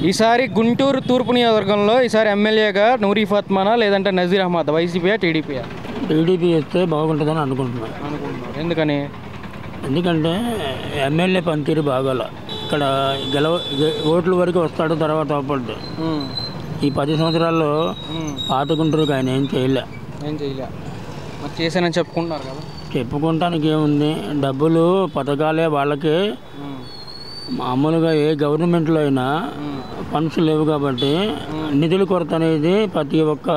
ఈసారి గుంటూరు తూర్పు నియోజకవర్గంలో ఈసారి ఎమ్మెల్యేగా నూరి ఫాతిమానా లేదంటే నజీర్ అహ్మద్, వైసీపీయా టీడీపీయా? టీడీపీ వస్తే బాగుంటుందని అనుకుంటున్నాను. ఎందుకని? ఎందుకంటే ఎమ్మెల్యే పనితీరు బాగాల. ఇక్కడ ఓట్ల వరకు వస్తాడు, తర్వాత అవపడ్డు. ఈ 10 సంవత్సరాల్లో పాత గుంటూరుకి ఆయన ఏం చేయలే. మరి చేశానని చెప్పుకుంటున్నారు కదా. చెప్పుకుంటానికి ఏముంది, డబ్బులు పథకాలే వాళ్ళకి. మామూలుగా ఏ గవర్నమెంట్లో అయినా ఫండ్స్ లేవు కాబట్టి నిధుల కొరత అనేది ప్రతి ఒక్క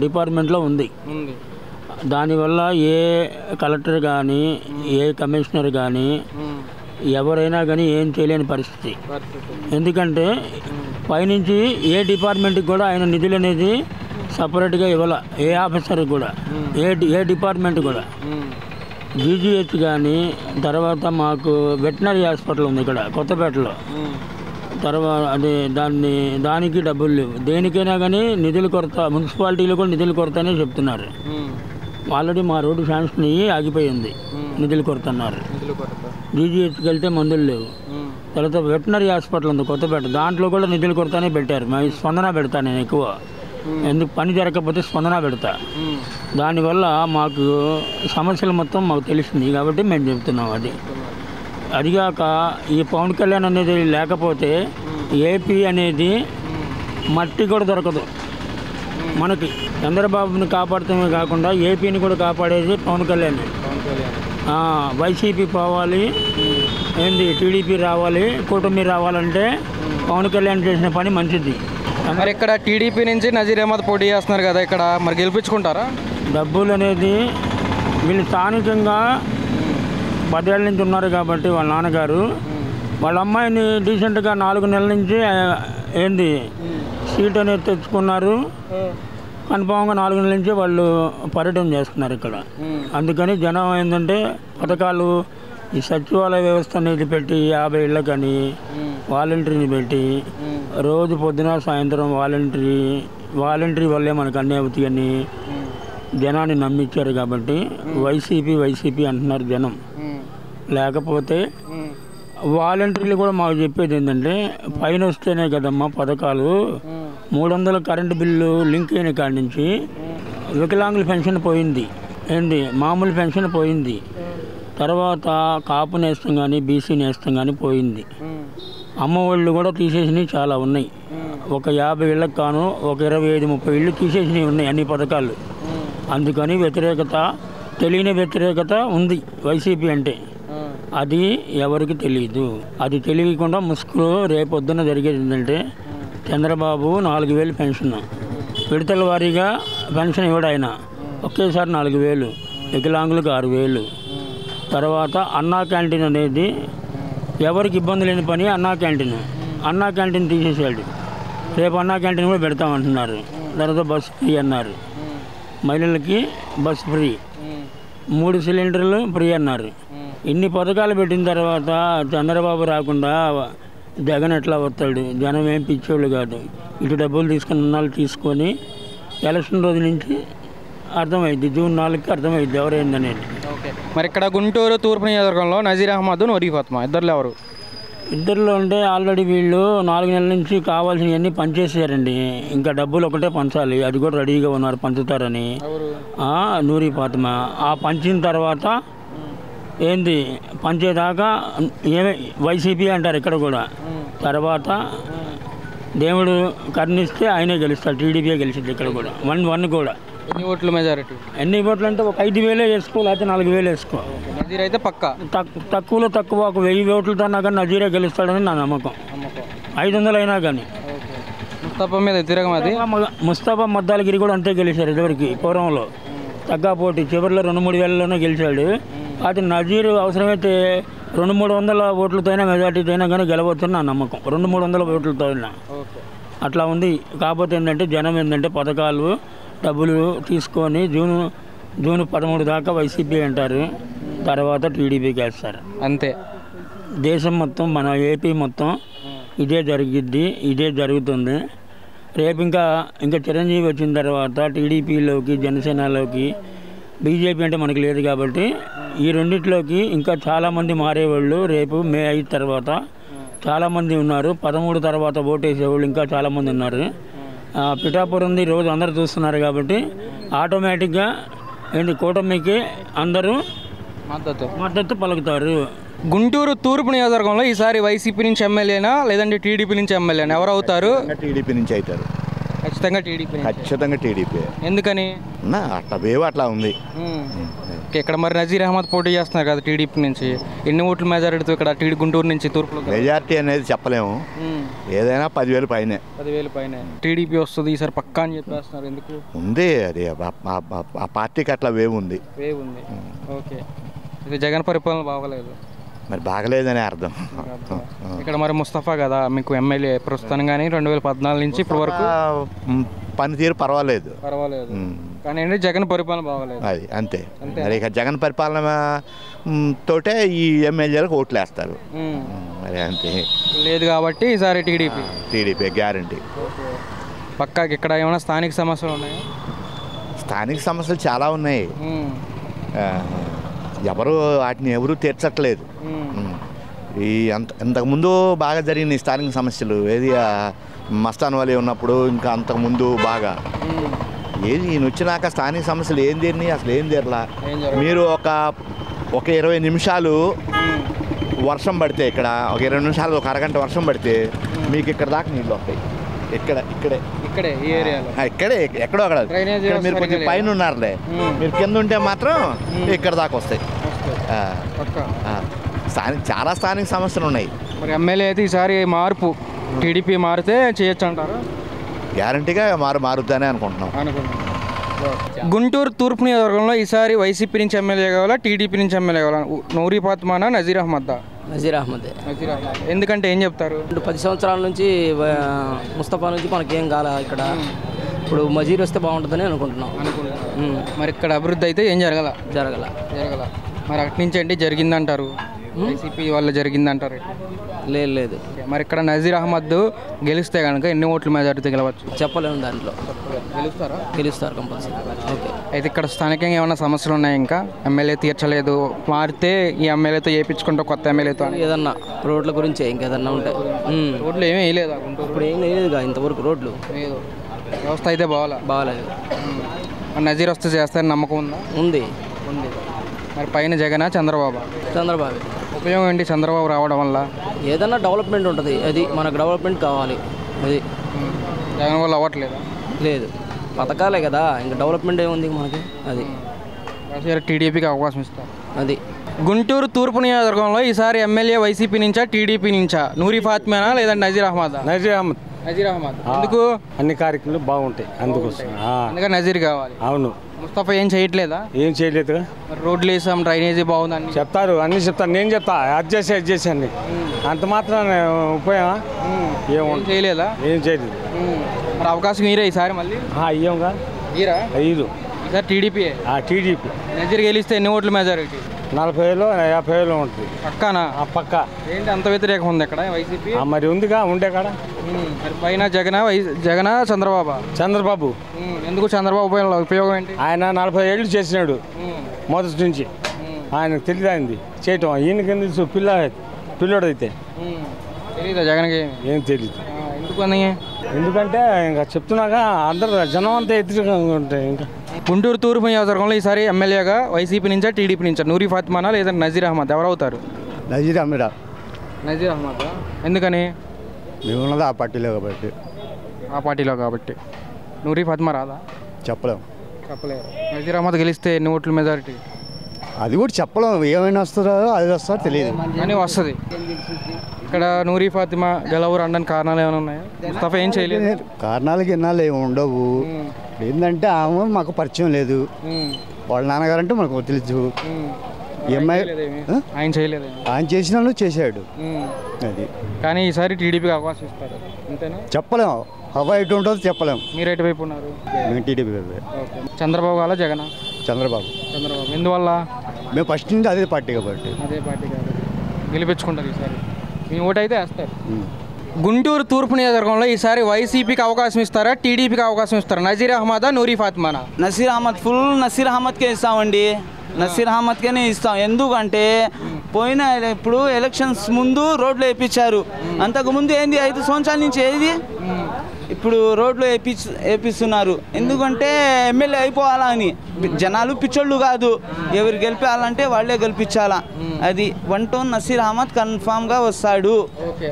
డిపార్ట్మెంట్లో ఉంది. దానివల్ల ఏ కలెక్టర్ కానీ ఏ కమిషనర్ కానీ ఎవరైనా కానీ ఏం చేయలేని పరిస్థితి. ఎందుకంటే పైనుంచి ఏ డిపార్ట్మెంట్కి కూడా ఆయన నిధులు అనేది సపరేట్గా ఇవ్వాల. ఏ ఆఫీసర్కి కూడా, ఏ డిపార్ట్మెంట్ కూడా. జీజీహెచ్ కానీ, తర్వాత మాకు వెటనరీ హాస్పిటల్ ఉంది ఇక్కడ కొత్తపేటలో. తర్వాత అది దానికి డబ్బులు లేవు. దేనికైనా కానీ నిధుల కొరత. మున్సిపాలిటీలో కూడా నిధుల కొరత అనే చెప్తున్నారు. ఆల్రెడీ మా రోడ్డు శాంక్షన్ అయ్యి ఆగిపోయింది, నిధుల కొరత అన్నారు. జీజీహెచ్కి వెళ్తే మందులు లేవు. తర్వాత వెటనరీ హాస్పిటల్ ఉంది కొత్తపేట, దాంట్లో కూడా నిధుల కొరతనే పెట్టారు. మేము స్పందన పెడతాను నేను ఎక్కువ. ఎందుకు పని జరగకపోతే స్పందన పెడతా. దానివల్ల మాకు సమస్యలు మొత్తం మాకు తెలిసింది కాబట్టి మేము చెప్తున్నాం. అదిగాక ఈ పవన్ కళ్యాణ్ అనేది లేకపోతే ఏపీ అనేది మట్టి కూడా దొరకదు మనకి. చంద్రబాబుని కాపాడటమే కాకుండా ఏపీని కూడా కాపాడేది పవన్ కళ్యాణ్. వైసీపీ పోవాలి, టీడీపీ రావాలి, కూటమి రావాలంటే పవన్ కళ్యాణ్ చేసిన పని మంచిది. మరి ఇక్కడ టీడీపీ నుంచి నజీర్ అహ్మద్ పోటీ చేస్తున్నారు కదా, ఇక్కడ మరి గెలిపించుకుంటారా? డబ్బులు అనేది వీళ్ళు స్థానికంగా 10 ఏళ్ళ నుంచి ఉన్నారు కాబట్టి వాళ్ళ నాన్నగారు వాళ్ళ అమ్మాయిని డీసెంట్గా 4 నెలల నుంచి సీట్ అనేది తెచ్చుకున్నారు. కన్ఫామ్గా 4 నెలల నుంచి వాళ్ళు పర్యటన చేస్తున్నారు ఇక్కడ. అందుకని జనం ఏంటంటే పథకాలు, ఈ సచివాలయ వ్యవస్థ అనేది పెట్టి 50 ఇళ్ళకని వాలంటీర్ని పెట్టి రోజు పొద్దున సాయంత్రం వాలంటీర్ వల్లే మనకు అన్నీ అవుతాయని జనాన్ని నమ్మించారు కాబట్టి వైసీపీ అంటున్నారు జనం. లేకపోతే వాలంటీర్లు కూడా మాకు చెప్పేది ఏంటంటే పైన వస్తేనే కదమ్మా పథకాలు. 300 కరెంటు బిల్లు లింక్ అయిన కాడి నుంచి వికలాంగుల పెన్షన్ పోయింది, మామూలు పెన్షన్ పోయింది. తర్వాత కాపు నేస్తం కానీ బీసీ నేస్తం కానీ పోయింది. అమ్మఒళ్ళు కూడా తీసేసినవి చాలా ఉన్నాయి. ఒక 50 ఇళ్ళకి కాను ఒక 25-30 ఇళ్ళు తీసేసినవి ఉన్నాయి అన్ని పథకాలు. అందుకని తెలియని వ్యతిరేకత ఉంది వైసీపీ అంటే. అది ఎవరికి తెలియదు. అది తెలియకుండా ముసుగులో రేపొద్దున జరిగేది ఏంటంటే చంద్రబాబు 4,000 పెన్షన్ విడతల వారీగా పెన్షన్ ఇవ్వడు ఆయన. ఒకేసారి 4,000, వికలాంగులకు 6,000. తర్వాత అన్నా క్యాంటీన్ అనేది ఎవరికి ఇబ్బంది లేని పని. అన్నా క్యాంటీన్ తీసేసాడు. రేపు అన్నా క్యాంటీన్ కూడా పెడతామంటున్నారు. తర్వాత బస్సు ఫ్రీ అన్నారు, మహిళలకి బస్సు ఫ్రీ, 3 సిలిండర్లు ఫ్రీ అన్నారు. ఇన్ని పథకాలు పెట్టిన తర్వాత చంద్రబాబు రాకుండా జగన్ ఎట్లా వస్తాడు? జనం ఏం పిచ్చోళ్ళు కాదు. ఇటు డబ్బులు తీసుకొని ఎలక్షన్ రోజు నుంచి అర్థమైద్ది, June 4కి అర్థమైద్ది ఎవరైందనేది. మరి ఇక్కడ గుంటూరు తూర్పు నియోజకవర్గంలో నజీర్ అహ్మద్, నూరి ఫాతిమా ఇద్దరులో ఎవరు? ఇద్దరిలో అంటే ఆల్రెడీ వీళ్ళు 4 నెలల నుంచి కావాల్సినవన్నీ పంచేసారండి. ఇంకా డబ్బులు ఒకటే పంచాలి, అది కూడా రెడీగా ఉన్నారు పంచుతారని. నూరి ఫాతిమా పంచిన తర్వాత పంచేదాకా వైసీపీ అంటారు ఇక్కడ కూడా. తర్వాత దేవుడు కరుణిస్తే ఆయనే గెలుస్తాడు, టీడీపీ గెలిచింది ఇక్కడ కూడా. 1 కూడా. ఎన్ని ఓట్లు మెజారిటీ? ఎన్ని ఓట్లు అంటే ఒక 5,000 వేసుకో, లేకపోతే 4,000 వేసుకో. నజీర్ అయితే పక్క తక్కువ ఒక 1000 ఓట్లతో అన్నా కానీ నజీరే గెలుస్తాడని నా నమ్మకం. 500 అయినా కానీ. ముస్తఫా మీద వ్యతిరేకం అది. ముస్తఫా మద్దాలగిరి కూడా అంతే గెలిచారు ఇదివరకు పూర్వంలో. తగ్గ పోటీ చివరిలో 2-3 వేలలోనే గెలిచాడు. అది నజీర్ అవసరమైతే 200-300 ఓట్లతో అయినా మెజార్టీతో అయినా కానీ గెలవచ్చని నా నమ్మకం. 200-300 ఓట్లతో అయినా అట్లా ఉంది. కాకపోతే ఏంటంటే జనం పథకాలు డబ్బులు తీసుకొని జూన్ 13 దాకా వైసీపీ అంటారు, తర్వాత టీడీపీకి వేస్తారు అంతే. దేశం మొత్తం మన ఏపీ మొత్తం ఇదే ఇదే జరుగుతుంది. రేపు ఇంకా చిరంజీవి వచ్చిన తర్వాత టీడీపీలోకి జనసేనలోకి బీజేపీ అంటే మనకు లేదు కాబట్టి ఈ రెండిట్లోకి ఇంకా చాలామంది మారేవాళ్ళు రేపు మే 5 తర్వాత చాలామంది ఉన్నారు. 13 తర్వాత ఓటేసేవాళ్ళు ఇంకా చాలామంది ఉన్నారు. పిఠాపురం ఉంది రోజు అందరూ చూస్తున్నారు కాబట్టి ఆటోమేటిక్గా కూటమికి అందరూ మద్దతు పలుకుతారు. గుంటూరు తూర్పు నియోజకవర్గంలో ఈసారి వైసీపీ నుంచి ఎమ్మెల్యేనా లేదంటే టీడీపీ నుంచి ఎమ్మెల్యేనా ఎవరు అవుతారు? టీడీపీ నుంచి అవుతారు. ఖచ్చితంగా టీడీపీ. ఎందుకని? అట్లా వేవ్ అట్లా ఉంది. ఇక్కడ మరి నజీర్ అహ్మద్ పోటీ చేస్తున్నారు కదా టీడీపీ నుంచి. ఎన్ని ఓట్ల మెజారిటీతో ఇక్కడ గుంటూరు నుంచి తూర్పులో? మెజారిటీ అనేది చెప్పలేము, ఏదైనా 10,000 పైనే. 10,000 పైన టీడీపీ వస్తుంది ఈసారి పక్కా అని చెప్పేస్తున్నారు. ఎందుకు ఉంది? అది ఆ పార్టీకి అట్లా వేవ్ ఉంది. ఓకే. ఇది జగన్ పరిపాలన బాగలేదు. మరి బాగలేదని అర్థం. ఇక్కడ మరి ముస్తఫా కదా మీకు ఎమ్మెల్యే ప్రస్తుతం, కానీ 2014 నుంచి ఇప్పటి వరకు పనితీరు పర్వాలేదు. కానీ ఏంటి జగన్ పరిపాలన బాగలేదు. అది అంతే. మరి ఇక జగన్ పరిపాలన తోటే ఈ ఎమ్మెల్యేలకు ఓట్లు వేస్తారు. మరి అంతే లేదు కాబట్టి ఈసారి టీడీపీ గ్యారంటీ. పక్కాకి ఇక్కడ ఏమైనా స్థానిక సమస్యలు ఉన్నాయా? స్థానిక సమస్యలు చాలా ఉన్నాయి. వాటిని ఎవరు తీర్చట్లేదు. ఇంతకుముందు బాగా జరిగిన స్థానిక సమస్యలు ఏది మస్తాన్ వలి ఉన్నప్పుడు, ఇంకా అంతకుముందు బాగా ఏది ఈయన వచ్చినాక స్థానిక సమస్యలు ఏం తీరినాయి? అసలు ఏం తీరలా. మీరు ఒక 20 నిమిషాలు వర్షం పడితే, ఇక్కడ ఒక 20 నిమిషాలు ఒక అరగంట వర్షం పడితే మీకు ఇక్కడ దాకా నీళ్ళు వస్తాయి. ఇక్కడే ఎక్కడో అక్కడ. మీరు కొంచెం పైన ఉన్నారులే, మీరు కింద ఉంటే మాత్రం ఇక్కడ దాకా వస్తాయి. చాలా స్థానిక సమస్యలు ఉన్నాయి. మరి ఎమ్మెల్యే అయితే ఈసారి మార్పు టీడీపీ మారితే చేయొచ్చు అంటారు? గ్యారంటీగా మారుద్దానే అనుకుంటున్నాం. గుంటూరు తూర్పు నియోజకవర్గంలో ఈసారి వైసీపీ నుంచి ఎమ్మెల్యే కావాలా టీడీపీ నుంచి ఎమ్మెల్యే కావాలా? నూరి ఫాతిమానా నజీర్ అహ్మద్? నజీర్ అహ్మదే. ఎందుకంటే ఏం చెప్తారు? 10 సంవత్సరాల నుంచి ముస్తఫా నుంచి మనకేం కాల. ఇక్కడ ఇప్పుడు మజీర్ వస్తే బాగుంటుందని అనుకుంటున్నాం. మరి ఇక్కడ అభివృద్ధి అయితే ఏం జరగల. మరి అటు నుంచి ఏంటి జరిగిందంటారు? వైసీపీ వల్ల జరిగిందంటారు? లేదు. మరి ఇక్కడ నజీర్ అహ్మద్ గెలిస్తే కనుక ఎన్ని ఓట్ల మెజారిటీ గెలవచ్చు? చెప్పలేము. దాంట్లో గెలుస్తారు కంపల్సరీ. ఓకే. అయితే ఇక్కడ స్థానికంగా ఏమైనా సమస్యలు ఉన్నాయి? ఇంకా ఎమ్మెల్యే తీర్చలేదు, మారితే ఈ ఎమ్మెల్యేతో వేయించుకుంటా కొత్త ఎమ్మెల్యేతో ఏదన్నా రోడ్ల గురించే ఇంకేదన్నా ఉంటాయి. రోడ్లు ఏమీ వేయలేదా? ఇప్పుడు ఏం లేదుగా ఇంతవరకు రోడ్లు. వ్యవస్థ అయితే బాగాలేదు. నజీర్ వస్తే చేస్తారని నమ్మకం ఉంది. మరి పైన జగన్ చంద్రబాబు? ఉపయోగం ఏంటి చంద్రబాబు రావడం వల్ల? ఏదన్నా డెవలప్మెంట్ ఉంటుంది. అది మనకు డెవలప్మెంట్ కావాలి. అది జగన్ వల్ల అవ్వట్లేదా? లేదు, పథకాలే కదా, ఇంకా డెవలప్మెంట్ ఏముంది మనకి. అది టీడీపీకి అవకాశం ఇస్తారు. అది గుంటూరు తూర్పు నియోజకవర్గంలో ఈసారి ఎమ్మెల్యే వైసీపీ నుంచా టీడీపీ నుంచా? నూరి ఫాతిమానా లేదంటే నజీర్ అహ్మద్? నజీర్ అహ్మద్. ఎందుకు? అన్ని కార్యక్రమాలు బాగుంటాయి, అందుకోసం. అందుకని నజీర్ కావాలి. అవును. ముస్తఫా ఏం చేయట్లేదా? ఏం చేయలేదు. రోడ్లు వేసాం, డ్రైనేజీ బాగుందని చెప్తారు, అన్ని చెప్తాను. నేను చెప్తా అది చేసి అన్ని అంత మాత్రం ఉపయోగం ఏం చేయలేదా? ఏం చేయలేదు. మరి అవకాశం మీరే ఈసారి మళ్ళీ? అయ్యంగా ఈసారి టీడీపీ. నజీర్ గెలిస్తే ఎన్ని ఓట్ల మెజారిటీ? 40,000 50,000 ఉంటుంది. పక్కానా? పక్క. ఏంటి అంత వ్యతిరేకం ఉంది ఇక్కడ వైసీపీ? మరి ఉందిగా, ఉండే కాడ. పైన జగన్ చంద్రబాబు. ఎందుకు చంద్రబాబు ఉపయోగం ఏంటి? ఆయన 40 ఏళ్ళు చేసినాడు మొదటి నుంచి. ఆయనకు తెలియదు చేయటం. ఈయనకి తెలుసు, పిల్లోడు అయితే తెలీదా జగన్కి? ఏం తెలీదు. ఎందుకంటే ఇంకా చెప్తున్నాగా, అందరు జనం అంతా వ్యతిరేకంగా ఉంటాయి. ఇంకా గుంటూరు తూర్పు నియోజకవర్గంలో ఈసారి ఎమ్మెల్యేగా వైసీపీ నుంచా టీడీపీ నుంచా? నూరి ఫాతిమానా లేదంటే నజీర్ అహ్మద్? ఎవరు అవుతారు? నజీర్ అహ్మద్. ఎందుకని? ఉన్నది ఆ పార్టీలో కాబట్టి. నూరి ఫాతిమా రాదా? చెప్పలేము. నజీర్ అహ్మద్ గెలిస్తే ఎన్ని ఓట్ల మెజారిటీ? అది కూడా చెప్పలేము. ఏమైనా వస్తుందో అది వస్తుందో తెలియదు, కానీ వస్తుంది. ఇక్కడ నూరి ఫాతిమా గెలవరు అనడానికి కారణాలు ఏమైనా ఉన్నాయా? ముస్తఫా ఏం చేయలేదు. కారణాలు గిన్నాలు ఏమి ఉండవు. ఏంటంటే ఆమె మాకు పరిచయం లేదు. వాళ్ళ నాన్నగారంటే మనకు తెలుసు. ఆయన చేసిన చేశాడు. అది కానీ ఈసారి టీడీపీకి అవకాశం ఇస్తారు అంతేనా? చెప్పలేము. హవా ఎటు ఉంటుందో చెప్పలేము. మీరు ఎటువైపు ఉన్నారు? మేము టీడీపీ. చంద్రబాబు కావాలా జగన్? చంద్రబాబు. ఎందువల్ల? మేము ఫస్ట్ నుంచి అదే పార్టీ కాబట్టి గెలిపించుకుంటారు ఈసారి. మీ ఓటు అయితే వేస్తారు. గుంటూరు తూర్పు నియోజకవర్గంలో ఈసారి వైసీపీకి అవకాశం ఇస్తారా టీడీపీకి అవకాశం ఇస్తారా? నజీర్ అహ్మదా నూరి ఫాతిమానా? నజీర్ అహ్మద్. ఫుల్ నజీర్ అహ్మద్కే ఇస్తామండి. నజీర్ అహ్మద్కే ఇస్తాం. ఎందుకంటే పోయిన ఇప్పుడు ఎలక్షన్స్ ముందు రోడ్లు వేయించారు. అంతకుముందు ఏంది 5 సంవత్సరాల నుంచి ఏది ఇప్పుడు రోడ్లు వేపిస్తున్నారు. ఎందుకంటే ఎమ్మెల్యే అయిపోవాలా అని. జనాలు పిచ్చోళ్ళు కాదు, ఎవరు గెలిపించాలంటే వాళ్ళే గెలిపించాలా. అది 1 టౌన్ నసీర్ అహ్మద్ కన్ఫామ్గా వస్తాడు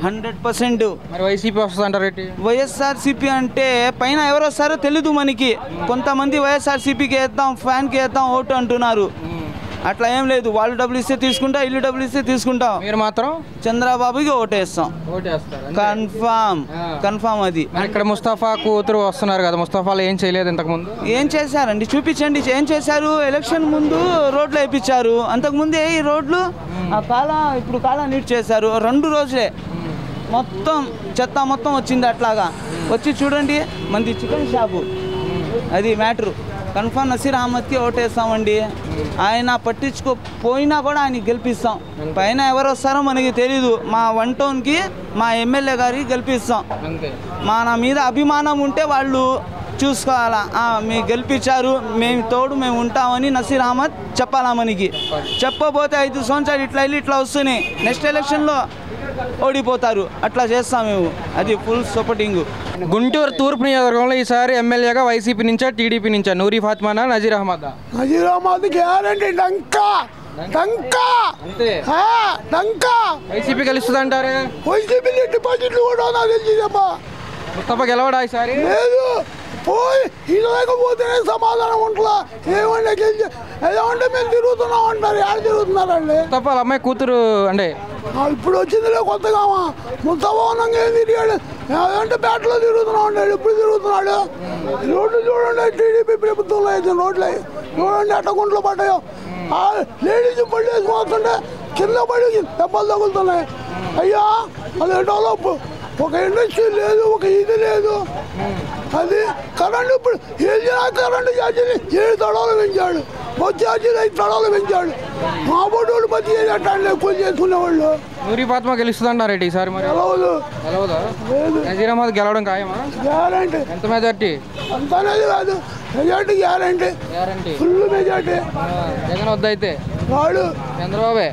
100%. వైసీపీ వస్తుందంటారు. వైఎస్ఆర్సీపీ అంటే పైన ఎవరు వస్తారో తెలీదు మనకి. కొంతమంది వైఎస్ఆర్సీపీకి వేద్దాం, ఫ్యాన్కి వేద్దాం ఓటు అంటున్నారు. అట్లా ఏం లేదు, వాళ్ళు డబ్బులు ఇస్తే తీసుకుంటా, ఇల్లు డబ్బులు ఇస్తే తీసుకుంటాం. మీరు మాత్రం చంద్రబాబుకి ఓటేస్తాం కన్ఫామ్. అది ఇక్కడ ముస్తఫా కూతురు వస్తున్నారు కదా, ముస్తఫాలో ఏం చేయలేదు ఇంతకుముందు. ఏం చేశారండి చూపించండి. ఏం చేశారు? ఎలక్షన్ ముందు రోడ్లు వేయించారు. అంతకుముందే ఈ రోడ్లు ఇప్పుడు కాలా నీట్ చేశారు. 2 రోజులే మొత్తం చెత్త మొత్తం వచ్చింది. అట్లాగా వచ్చి చూడండి, మంది చికెన్ షాపు. అది మ్యాటరు. కన్ఫామ్ నసీర్ అహ్మద్కి ఓటేస్తామండి. ఆయన పట్టించుకోపోయినా కూడా ఆయన గెలిపిస్తాం. పైన ఎవరు వస్తారో మనకి తెలీదు. మా 1 టౌన్కి మా ఎమ్మెల్యే గారికి గెలిపిస్తాం. మన మీద అభిమానం ఉంటే వాళ్ళు చూసుకోవాలా, మీరు గెలిపించారు, మేము ఉంటామని నసీర్ అహ్మద్ చెప్పాలా మనకి. చెప్పబోతే 5 సంవత్సరాలు ఇట్లా వస్తున్నాయి. నెక్స్ట్ ఎలక్షన్లో ఓడిపోతారు. అట్లా చేస్తాం మేము. అది ఫుల్ సపోర్టింగ్. గుంటూరు తూర్పు నియోజకవర్గంలో ఈసారి ఎమ్మెల్యేగా వైసీపీ నుంచా టీడీపీ నుంచా? నూరి ఫాతిమానా, నజీర్ అహ్మద్? నజీర్ అహ్మద్ గ్యారంటీ. వైసీపీ గెలుస్తుంది అంటారు. వైసీపీ డిపాజిట్లు కూడా నాకు తెలిసిందమ్మా. ముస్తఫా గెలవడా ఈసారి? లేదు, పోయి ఇది లేకపోతేనే సమాధానం ఉంటుందా? ఏమంటే గెలిచి ఏమంటే మేము తిరుగుతున్నాం అంటారు. ఎక్కడ తిరుగుతున్నారండి? ముస్తఫా వాళ్ళ అమ్మాయి కూతురు అంటే ఇప్పుడు వచ్చిందిలే కొత్తగా. ముస్తఫా ఉన్నంగా ఏం తిరిగాడు? ఏదంటే బ్యాట్లో తిరుగుతున్నాం అంటాడు. ఇప్పుడు తిరుగుతున్నాడు. రోడ్లు చూడండి, టీడీపీ ప్రభుత్వంలో అయితే రోడ్లు చూడండి ఎట్ట గుంట్లో పడ్డాయో. లేడీస్ పళ్ళు వేసుకొస్తుంటే కింద పడి దెబ్బలు తగులుతున్నాయి. అయ్యా అది డెవలప్. ఒక ఇండస్ట్రీ లేదు, ఒక ఇది లేదు. అది కరెంటు ఇప్పుడు కరెంటు ఛార్జీలు 7 తడాలు పెంచాడు. బొచ్చు ఛార్జీలు 5 తడాలు పెంచాడు. మా బోర్డు బతి అట్లా ఎక్కువ చేసుకునేవాళ్ళు. నూరి ఫాతిమా గెలుస్తుంది అంటారు ఈసారి? మరి నజీర్ అహ్మద్ గెలవడం ఖాయమా? గ్యారంటీ. ఎంత మెజార్టీ? అంత అనేది కాదు, majority guarantee. Full majority. Jagan వద్దయితే వాడు చంద్రబాబే.